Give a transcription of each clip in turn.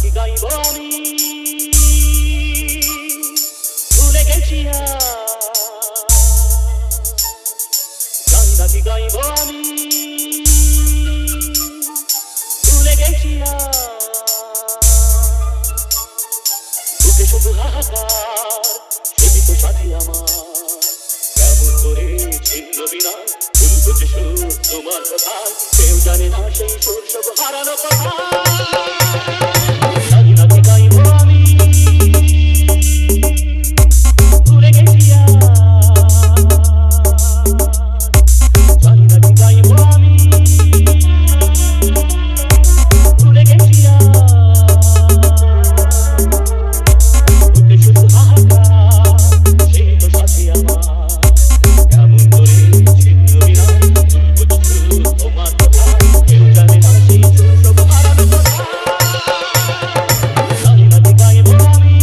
নাকি গাইব আমি ভুলে গেছি গান নাকি গাইব আমি ভুলে গেছি বুকে শুধু হাহাকার সেটি তো সাথী আমার কেমন করে ছিন্ন বিনা ভুলবো যে সুর তোমার কথা কেউ জানে না সেই সুর সব হারানো কথা নাকি নাকি গাইব আমি ভুলে গেছি নাকি নাকি গাইব আমি ভুলে গেছি বুকে শুধু হাহাকার সেই তো সাথী আমার কেমন করে ছিন্ন বিনা ভুলবো যে সুর তোমার কথা কেউ জানে না সেই সুর সব হারানো কথা নাকি নাকি গাইব আমি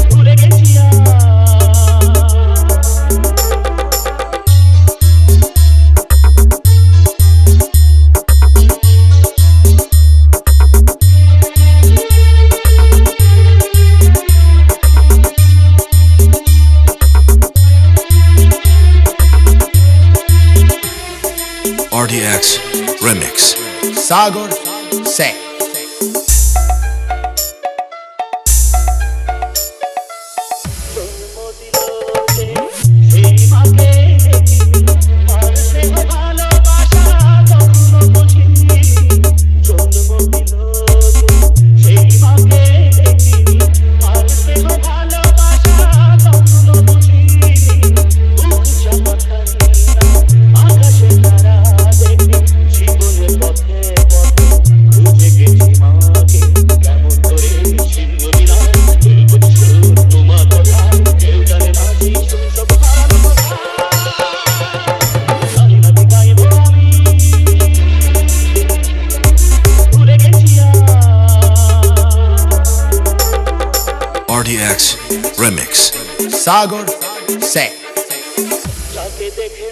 ভুলে গেছি RDX Remix. Sagar Singh. RDX Remix. Sagar Singh. যাকে দেখে